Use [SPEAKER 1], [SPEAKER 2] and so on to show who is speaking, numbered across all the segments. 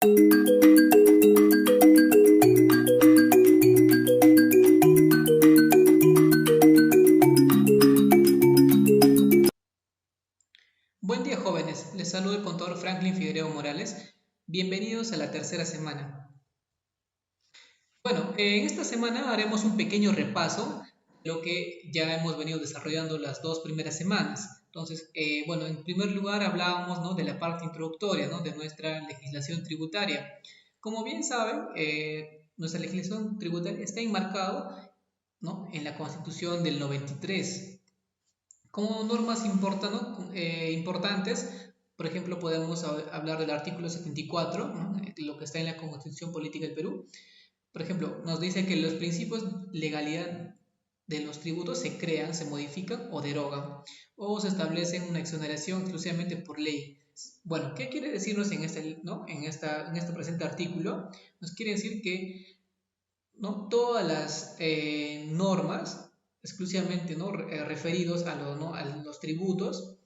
[SPEAKER 1] Buen día jóvenes, les saluda el contador Franklin Figueroa Morales. Bienvenidos a la tercera semana. Bueno, en esta semana haremos un pequeño repaso de lo que ya hemos venido desarrollando las dos primeras semanas. Entonces, bueno, en primer lugar hablábamos, ¿no?, de la parte introductoria, ¿no?, de nuestra legislación tributaria. Como bien saben, nuestra legislación tributaria está enmarcada, ¿no?, en la Constitución del 93. Como normas importantes, por ejemplo, podemos hablar del artículo 74, ¿no?, lo que está en la Constitución Política del Perú. Por ejemplo, nos dice que los principios de legalidad de los tributos se crean, se modifican o derogan, o se establecen una exoneración exclusivamente por ley. Bueno, ¿qué quiere decirnos en este presente artículo? Nos quiere decir que, ¿no?, todas las normas exclusivamente, ¿no?, referidos a los tributos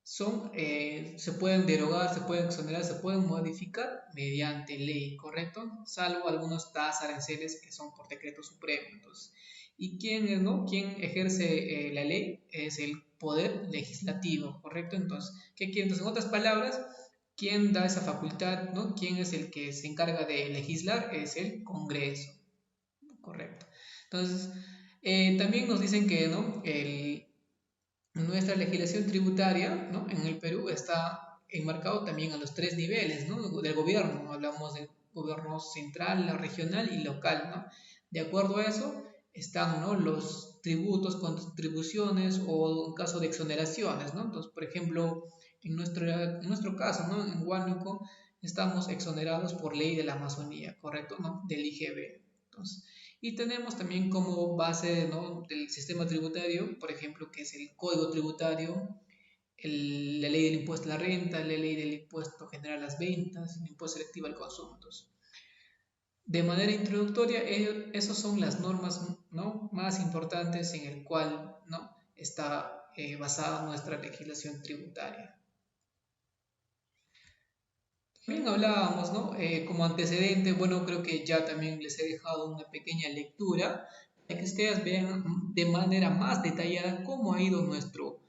[SPEAKER 1] se pueden derogar, se pueden exonerar, se pueden modificar mediante ley, ¿correcto? Salvo algunos tasas, aranceles que son por decreto supremo. Entonces, ¿y quién es, no? ¿Quién ejerce la ley? Es el poder legislativo, ¿correcto? Entonces, ¿qué quiere? Entonces, en otras palabras, ¿quién da esa facultad, no? ¿Quién es el que se encarga de legislar? Es el Congreso, correcto. Entonces, también nos dicen que, ¿no?, nuestra legislación tributaria, ¿no?, en el Perú está enmarcado también a los tres niveles, ¿no?, del gobierno. Hablamos del gobierno central, regional y local, ¿no? De acuerdo a eso están, ¿no?, los tributos, contribuciones o en caso de exoneraciones, ¿no? Entonces, por ejemplo, en nuestro caso, ¿no?, en Huánuco estamos exonerados por ley de la Amazonía, ¿correcto?, ¿no?, del IGB. Entonces, y tenemos también como base, ¿no?, del sistema tributario, por ejemplo, que es el Código Tributario, la ley del impuesto a la renta, la ley del impuesto general a las ventas, el impuesto selectivo al consumo. Entonces, de manera introductoria, esas son las normas, ¿no?, más importantes en el cual, ¿no?, está basada nuestra legislación tributaria. También hablábamos, ¿no?, como antecedente, bueno, creo que ya también les he dejado una pequeña lectura para que ustedes vean de manera más detallada cómo ha ido nuestro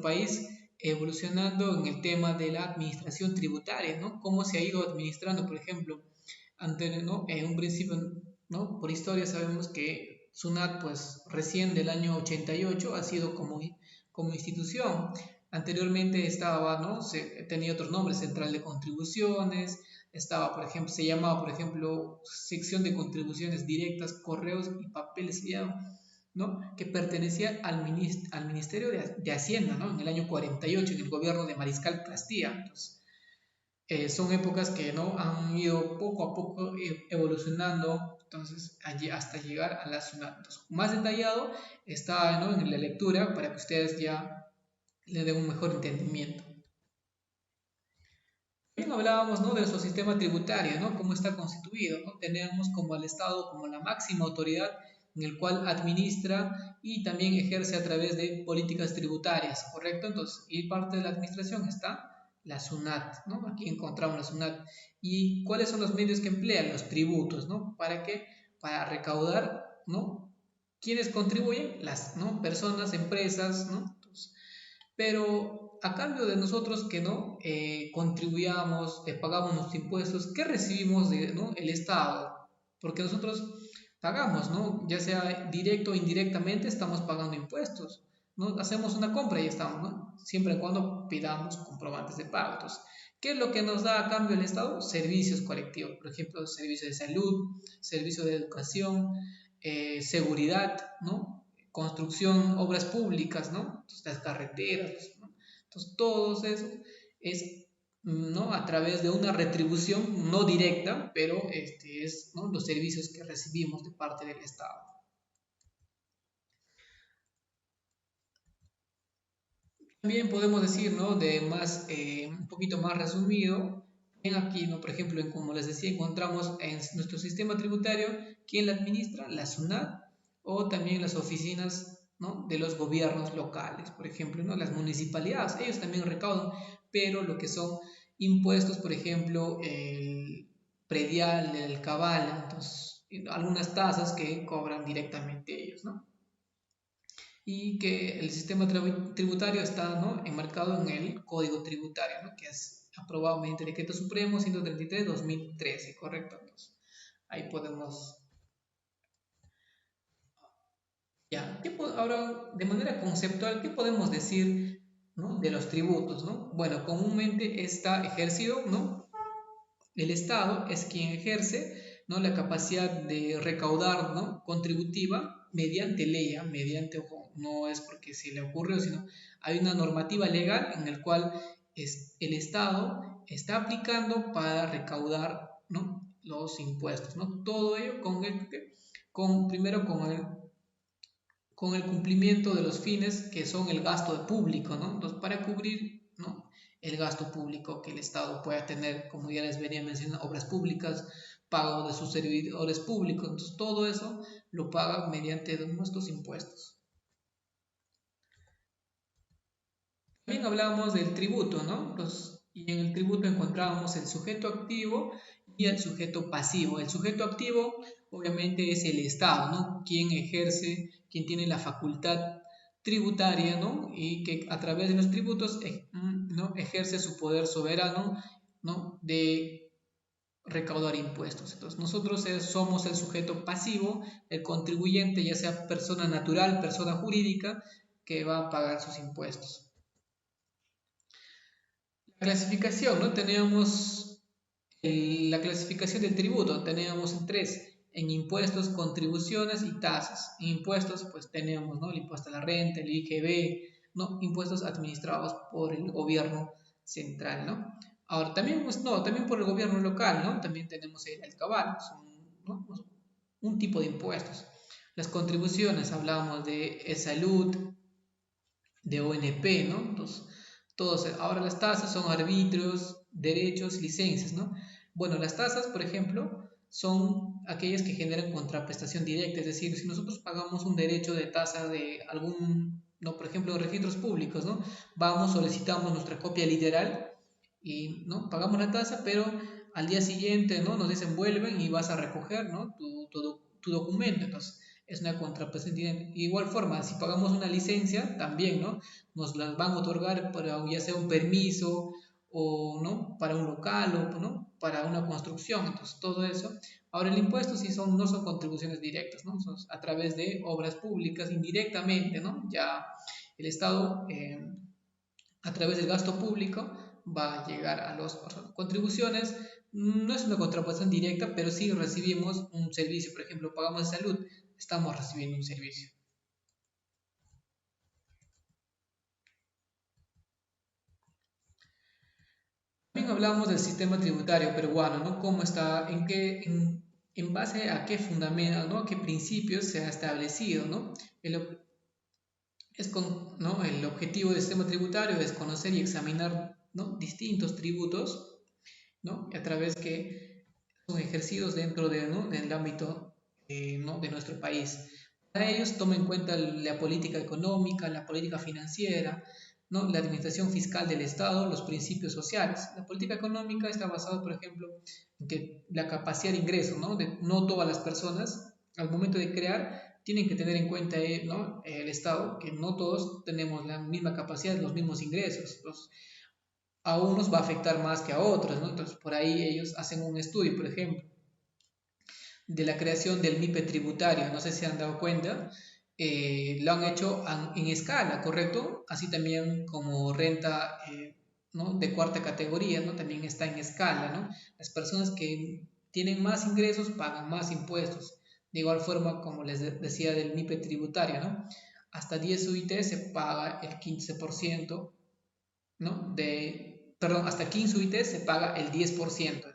[SPEAKER 1] país evolucionando en el tema de la administración tributaria, ¿no? Cómo se ha ido administrando, por ejemplo, ¿no?, en un principio, ¿no?, por historia sabemos que SUNAT, pues recién del año 88 ha sido como institución. Anteriormente estaba, ¿no?, tenía otros nombres: Central de Contribuciones, estaba, por ejemplo, se llamaba, por ejemplo, Sección de Contribuciones Directas, Correos y Papeles, ¿no?, que pertenecía al Ministerio de Hacienda, ¿no?, en el año 48, en el gobierno de Mariscal Castilla. Entonces, son épocas que, ¿no?, han ido poco a poco evolucionando, entonces, allí hasta llegar a la SUNAT. Entonces, más detallado está, ¿no?, en la lectura para que ustedes ya le den un mejor entendimiento. También hablábamos, ¿no?, de nuestro sistema tributario, ¿no?, cómo está constituido, ¿no? Tenemos como al Estado como la máxima autoridad en el cual administra y también ejerce a través de políticas tributarias, ¿correcto? Entonces, y parte de la administración está la SUNAT, ¿no? Aquí encontramos la SUNAT. ¿Y cuáles son los medios que emplean? Los tributos, ¿no? ¿Para qué? Para recaudar, ¿no? ¿Quiénes contribuyen? Las, ¿no?, personas, empresas, ¿no? Entonces, pero a cambio de nosotros que no contribuyamos, pagamos nuestros impuestos, ¿qué recibimos de, ¿no?, el Estado? Porque nosotros pagamos, ¿no?, ya sea directo o indirectamente, estamos pagando impuestos, ¿no? Hacemos una compra y estamos, ¿no?, siempre y cuando pidamos comprobantes de pago. Entonces, ¿qué es lo que nos da a cambio el Estado? Servicios colectivos, por ejemplo, servicios de salud, servicios de educación, seguridad, ¿no?, construcción, obras públicas, ¿no? Entonces, las carreteras, ¿no? Entonces, todo eso es, ¿no?, a través de una retribución no directa, pero es, ¿no?, los servicios que recibimos de parte del Estado. También podemos decir, ¿no?, un poquito más resumido, en aquí, ¿no?, por ejemplo, como les decía, encontramos en nuestro sistema tributario, ¿quién la administra? La SUNAT, o también las oficinas, ¿no?, de los gobiernos locales, por ejemplo, ¿no?, las municipalidades, ellos también recaudan, pero lo que son impuestos, por ejemplo, predial, el cabal, entonces, algunas tasas que cobran directamente ellos, ¿no? Y que el sistema tributario está, ¿no?, enmarcado en el Código Tributario, ¿no?, que es aprobado mediante Decreto Supremo 133/2013, ¿correcto? Entonces, ahí podemos, ya, ahora de manera conceptual, ¿qué podemos decir, ¿no?, de los tributos, ¿no? Bueno, comúnmente está ejercido, ¿no? El Estado es quien ejerce, ¿no?, la capacidad de recaudar, ¿no?, contributiva mediante ley, mediante, ojo, no es porque se le ocurrió, sino hay una normativa legal en la cual el Estado está aplicando para recaudar, ¿no?, los impuestos, ¿no? Todo ello primero con el cumplimiento de los fines que son el gasto público, ¿no? Entonces, para cubrir, ¿no?, el gasto público que el Estado pueda tener, como ya les venía mencionando, obras públicas, pago de sus servidores públicos, entonces todo eso lo paga mediante nuestros impuestos. También hablábamos del tributo, ¿no? Entonces, y en el tributo encontrábamos el sujeto activo y el sujeto pasivo. El sujeto activo obviamente es el Estado, ¿no?, quien ejerce, quien tiene la facultad tributaria, ¿no?, y que a través de los tributos, ¿no?, ejerce su poder soberano, ¿no?, de recaudar impuestos. Entonces, nosotros somos el sujeto pasivo, el contribuyente, ya sea persona natural, persona jurídica, que va a pagar sus impuestos. Clasificación, ¿no? Teníamos la clasificación del tributo, teníamos en tres, en impuestos, contribuciones y tasas. En impuestos, pues teníamos, ¿no?, el impuesto a la renta, el IGB, ¿no?, impuestos administrados por el gobierno central, ¿no? Ahora, también, pues, no, también por el gobierno local, ¿no? También tenemos el alcabal, ¿no?, un tipo de impuestos. Las contribuciones, hablábamos de salud, de ONP, ¿no? Entonces, ahora las tasas son arbitrios, derechos, licencias, ¿no? Bueno, las tasas, por ejemplo, son aquellas que generan contraprestación directa, es decir, si nosotros pagamos un derecho de tasa de algún, no, por ejemplo, registros públicos, ¿no? Vamos, solicitamos nuestra copia literal y, ¿no?, pagamos la tasa, pero al día siguiente, ¿no?, nos dicen vuelven y vas a recoger, ¿no?, tu documento. Entonces, es una contraprestación directa. De igual forma, si pagamos una licencia, también, ¿no?, nos las van a otorgar para ya sea un permiso o, ¿no?, para un local o, ¿no?, para una construcción. Entonces, todo eso. Ahora, el impuesto sí no son contribuciones directas, ¿no? Son a través de obras públicas, indirectamente, ¿no? Ya el Estado, a través del gasto público, va a llegar a las contribuciones. No es una contraprestación directa, pero sí recibimos un servicio. Por ejemplo, pagamos de salud, estamos recibiendo un servicio. También hablamos del sistema tributario peruano, ¿no? Cómo está, en base a qué fundamentos, ¿no?, a qué principios se ha establecido, ¿no? ¿No?, el objetivo del sistema tributario es conocer y examinar, ¿no?, distintos tributos, ¿no?, a través que son ejercidos dentro ¿no?, del ámbito, ¿no?, de nuestro país. Para ellos toma en cuenta la política económica, la política financiera, ¿no?, la administración fiscal del Estado, los principios sociales. La política económica está basada, por ejemplo, en que la capacidad de ingreso, ¿no?, no todas las personas al momento de crear tienen que tener en cuenta, ¿no?, el Estado, que no todos tenemos la misma capacidad, los mismos ingresos. Entonces, a unos va a afectar más que a otros, ¿no? Entonces, por ahí ellos hacen un estudio, por ejemplo, de la creación del MIPE tributario. No sé si se han dado cuenta, lo han hecho en escala, ¿correcto? Así también como renta, ¿no?, de cuarta categoría, ¿no?, también está en escala, ¿no? Las personas que tienen más ingresos pagan más impuestos. De igual forma, como les decía del MIPE tributario, ¿no?, hasta 10 UIT se paga el 15%, ¿no? Perdón, hasta 15 UIT se paga el 10%,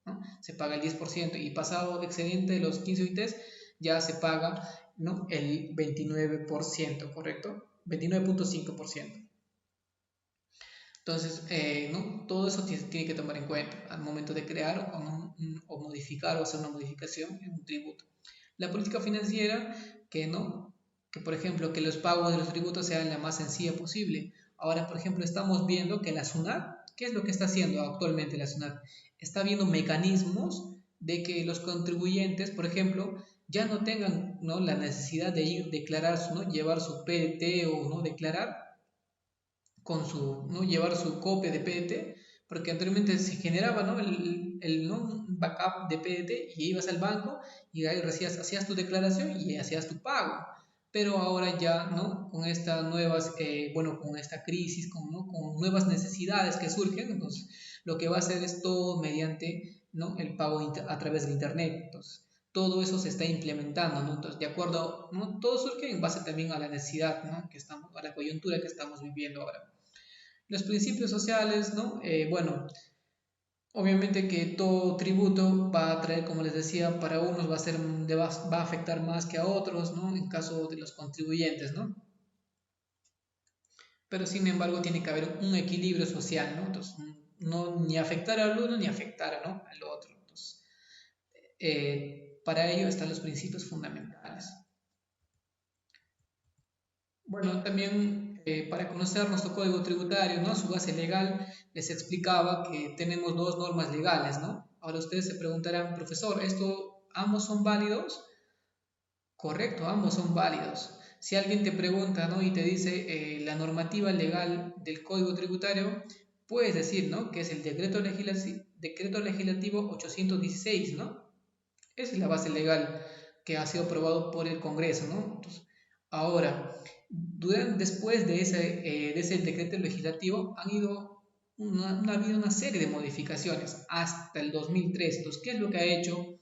[SPEAKER 1] ¿no? Se paga el 10% y pasado el excedente de los 15 UITs ya se paga, ¿no?, el 29%, ¿correcto? 29.5%. Entonces, ¿no?, todo eso tiene que tomar en cuenta al momento de crear o modificar o hacer una modificación en un tributo. La política financiera, ¿no?, que por ejemplo, que los pagos de los tributos sean la más sencilla posible. Ahora, por ejemplo, estamos viendo que la SUNAT ¿Qué es lo que está haciendo actualmente la SUNAT? Está viendo mecanismos de que los contribuyentes, por ejemplo, ya no tengan, ¿no?, la necesidad de ir declarar, ¿no?, llevar su PDT o no declarar con su, ¿no?, llevar su copia de PDT, porque anteriormente se generaba, ¿no?, ¿no?, un backup de PDT y ibas al banco y ahí hacías tu declaración y hacías tu pago. Pero ahora ya, ¿no?, con estas nuevas, bueno, con esta crisis, ¿no?, con nuevas necesidades que surgen, entonces lo que va a hacer es todo mediante, ¿no?, el pago a través de Internet. Entonces, todo eso se está implementando, ¿no? Entonces, de acuerdo, ¿no?, todo surge en base también a la necesidad, ¿no?, que estamos, a la coyuntura que estamos viviendo ahora. Los principios sociales, ¿no? Bueno, obviamente que todo tributo va a traer, como les decía, para unos va a afectar más que a otros, ¿no? En caso de los contribuyentes, ¿no? Pero sin embargo tiene que haber un equilibrio social, ¿no? Entonces, no ni afectar al uno ni afectar, ¿no?, al otro. Entonces, para ello están los principios fundamentales. Bueno, también para conocer nuestro código tributario, ¿no?, su base legal, les explicaba que tenemos dos normas legales, ¿no? Ahora ustedes se preguntarán, profesor, ¿esto ambos son válidos? Correcto, ambos son válidos. Si alguien te pregunta, ¿no?, y te dice la normativa legal del código tributario, puedes decir, ¿no?, que es el decreto legislativo 816, ¿no? Esa es la base legal que ha sido aprobado por el Congreso, ¿no? Entonces, ahora, después de ese decreto legislativo ha habido una serie de modificaciones hasta el 2003. Entonces, ¿qué es lo que ha hecho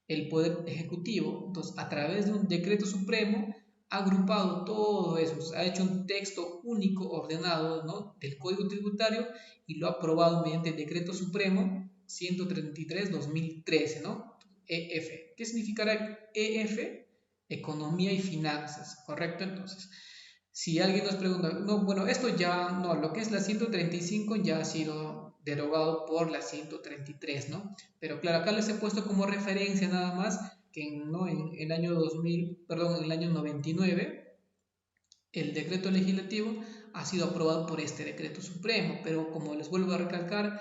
[SPEAKER 1] el Poder Ejecutivo? Entonces, a través de un decreto supremo, ha agrupado todo eso, ha hecho un texto único, ordenado, ¿no?, del Código Tributario y lo ha aprobado mediante el decreto supremo 133-2013, ¿no? EF. ¿Qué significará EF? Economía y finanzas, ¿correcto? Entonces, si alguien nos pregunta, no, bueno, esto ya no, lo que es la 135 ya ha sido derogado por la 133, ¿no? Pero claro, acá les he puesto como referencia nada más que ¿no?, en el año 2000, perdón, en el año 99, el decreto legislativo ha sido aprobado por este decreto supremo, pero como les vuelvo a recalcar,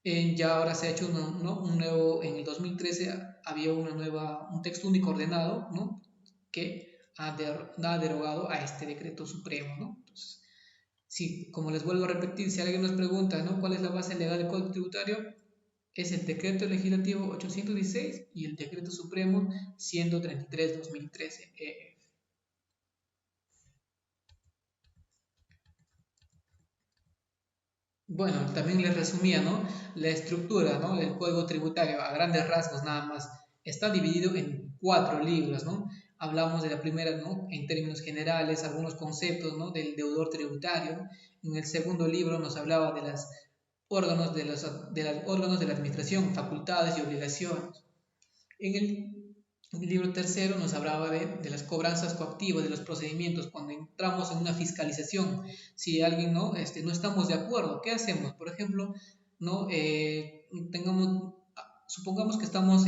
[SPEAKER 1] ya ahora se ha hecho un nuevo, en el 2013 había un texto único ordenado, ¿no?, que ha derogado a este decreto supremo, ¿no? Entonces, sí, como les vuelvo a repetir, si alguien nos pregunta, ¿no?, cuál es la base legal del Código Tributario, es el decreto legislativo 816 y el decreto supremo 133-2013. Bueno, también les resumía, ¿no?, la estructura, ¿no?, del Código Tributario a grandes rasgos nada más. Está dividido en 4 libros, ¿no? Hablamos de la primera, ¿no?, en términos generales, algunos conceptos, ¿no?, del deudor tributario. En el segundo libro nos hablaba de los órganos de la administración, facultades y obligaciones. En el libro tercero nos hablaba de las cobranzas coactivas, de los procedimientos, cuando entramos en una fiscalización. Si alguien no estamos de acuerdo, ¿qué hacemos? Por ejemplo, ¿no? Supongamos que estamos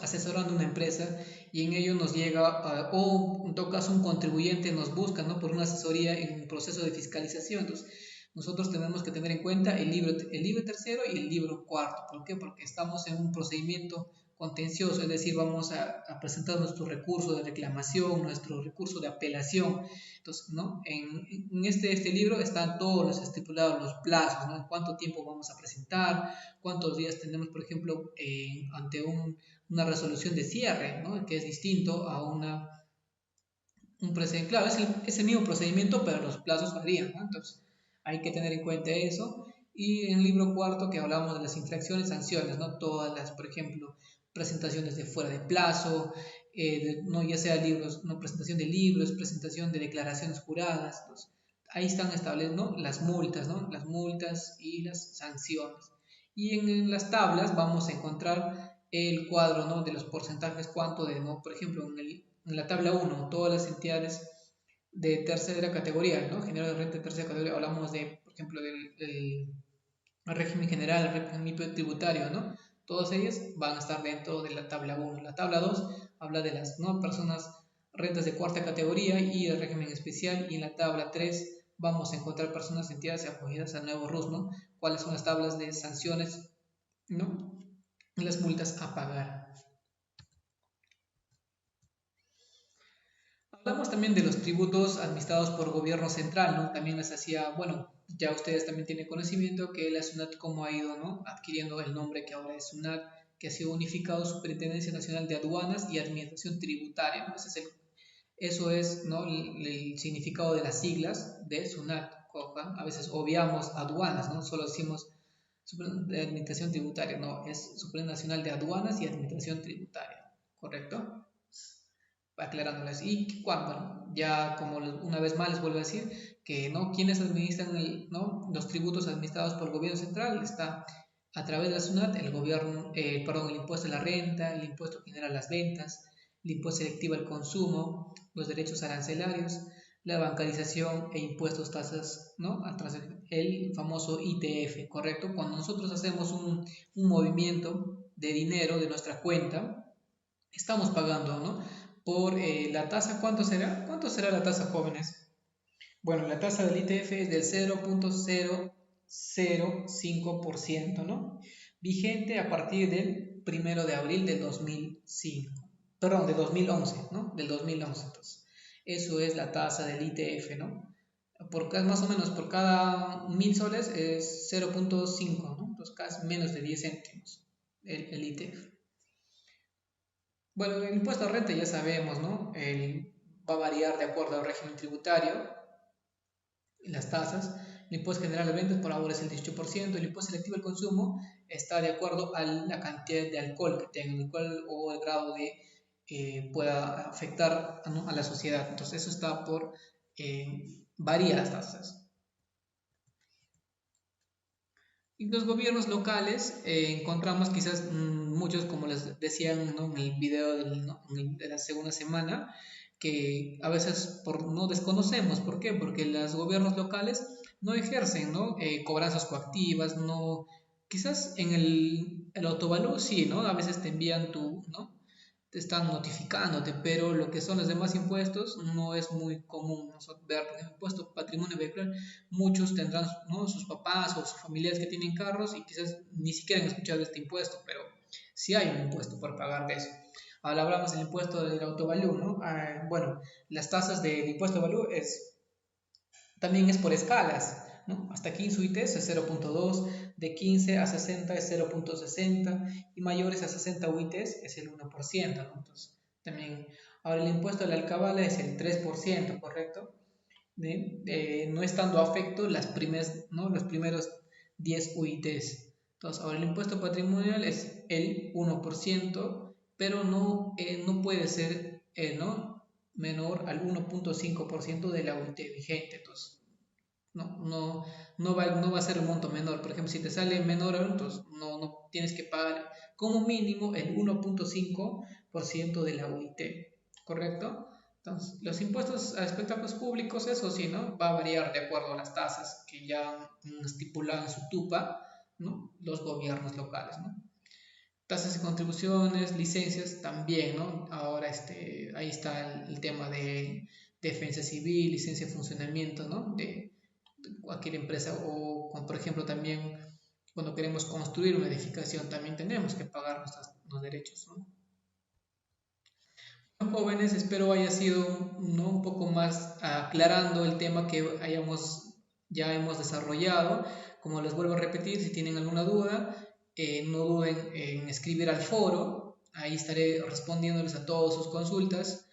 [SPEAKER 1] asesorando una empresa y en ello nos llega, o en todo caso un contribuyente nos busca, ¿no?, por una asesoría en un proceso de fiscalización. Entonces, nosotros tenemos que tener en cuenta el libro tercero y el libro cuarto. ¿Por qué? Porque estamos en un procedimiento contencioso, es decir, vamos a presentar nuestro recurso de reclamación, nuestro recurso de apelación. Entonces, ¿no?, en este libro están todos los estipulados, los plazos, ¿no?, en cuánto tiempo vamos a presentar, cuántos días tenemos, por ejemplo, ante una resolución de cierre, ¿no?, que es distinto a un procedimiento. Claro, es el mismo procedimiento, pero los plazos varían, ¿no? Entonces, hay que tener en cuenta eso. Y en el libro cuarto, que hablamos de las infracciones, sanciones, ¿no? Todas las, por ejemplo, presentaciones de fuera de plazo, no, ya sea libros, no, presentación de libros, presentación de declaraciones juradas. Entonces, ahí están establecidas, ¿no?, las multas, ¿no?, las multas y las sanciones. Y en las tablas vamos a encontrar el cuadro, ¿no?, de los porcentajes, cuánto de, ¿no?, por ejemplo, en la tabla 1, todas las entidades de tercera categoría, ¿no?, generador de renta de tercera categoría, hablamos de, por ejemplo, del régimen general, el régimen tributario, ¿no? Todas ellas van a estar dentro de la tabla 1. La tabla 2 habla de las, ¿no?, personas, rentas de cuarta categoría y el régimen especial, y en la tabla 3 vamos a encontrar personas, entidades acogidas al nuevo RUS, ¿no? ¿Cuáles son las tablas de sanciones, ¿no? Y las multas a pagar. Hablamos también de los tributos administrados por gobierno central, ¿no? También les hacía, bueno, ya ustedes también tienen conocimiento que la SUNAT cómo ha ido, ¿no? Adquiriendo el nombre que ahora es SUNAT, que ha sido unificado Superintendencia Nacional de Aduanas y Administración Tributaria, ¿no? Eso es, ¿no? El significado de las siglas de SUNAT. A veces obviamos aduanas, ¿no? Solo decimos de Administración Tributaria, no, es Supremo Nacional de Aduanas y Administración Tributaria, ¿correcto? Aclarándoles. Y cuando, ya como una vez más les vuelvo a decir, que no, quienes administran ¿no? los tributos administrados por el gobierno central, está a través de la SUNAT el gobierno, el impuesto a la renta, el impuesto general a las ventas, el impuesto selectivo al consumo, los derechos arancelarios, la bancarización e impuestos, tasas, ¿no? El famoso ITF, ¿correcto? Cuando nosotros hacemos un movimiento de dinero de nuestra cuenta, estamos pagando, ¿no? Por la tasa, ¿cuánto será? ¿Cuánto será la tasa, jóvenes? Bueno, la tasa del ITF es del 0.005%, ¿no? Vigente a partir del 1 de abril del 2005, perdón, de 2011, ¿no? Del 2011, entonces. Eso es la tasa del ITF, ¿no? Más o menos por cada 1000 soles es 0.5, ¿no? Entonces casi menos de 10 céntimos el ITF. Bueno, el impuesto a renta ya sabemos, ¿no? Va a variar de acuerdo al régimen tributario, las tasas. El impuesto general de ventas por ahora es el 18%, el impuesto selectivo al consumo está de acuerdo a la cantidad de alcohol que tenga, el cual o el grado de pueda afectar, ¿no? a la sociedad. Entonces eso está por varias tasas. Y los gobiernos locales encontramos quizás muchos, como les decían, ¿no? en el video de la segunda semana, que a veces no desconocemos. ¿Por qué? Porque los gobiernos locales no ejercen, ¿no? Cobranzas coactivas, no, quizás en el autovalor sí, ¿no? A veces te envían ¿no? Te están notificándote, pero lo que son los demás impuestos no es muy común, ¿no? Ver, por ejemplo, impuesto patrimonio vehicular, muchos tendrán, ¿no? sus papás o sus familiares que tienen carros y quizás ni siquiera han escuchado este impuesto, pero sí hay un impuesto por pagar de eso. Ahora hablamos del impuesto del autovalú, ¿no? Bueno, las tasas del impuesto de valú también es por escalas, ¿no? Hasta 15 UITs es 0.2, de 15 a 60 es 0.60 y mayores a 60 UITs es el 1%, ¿no? Entonces, también, ahora el impuesto de la alcabala es el 3%, ¿correcto? No estando afecto ¿no? los primeros 10 UITs. Entonces, ahora el impuesto patrimonial es el 1%, pero no puede ser ¿no? menor al 1.5% de la UIT vigente. Entonces, no va a ser un monto menor. Por ejemplo, si te sale menor, entonces no tienes que pagar como mínimo el 1.5% de la UIT, ¿correcto? Entonces, los impuestos a espectáculos públicos, eso sí, ¿no? Va a variar de acuerdo a las tasas que ya han estipulado en su TUPA, ¿no? Los gobiernos locales, ¿no? Tasas de contribuciones, licencias también, ¿no? Ahora ahí está el tema de defensa civil, licencia de funcionamiento, ¿no? De cualquier empresa o, por ejemplo, también cuando queremos construir una edificación también tenemos que pagar nuestros derechos, ¿no? Bueno, jóvenes, espero haya sido, ¿no? un poco más aclarando el tema que ya hemos desarrollado. Como les vuelvo a repetir, si tienen alguna duda, no duden en escribir al foro, ahí estaré respondiéndoles a todas sus consultas.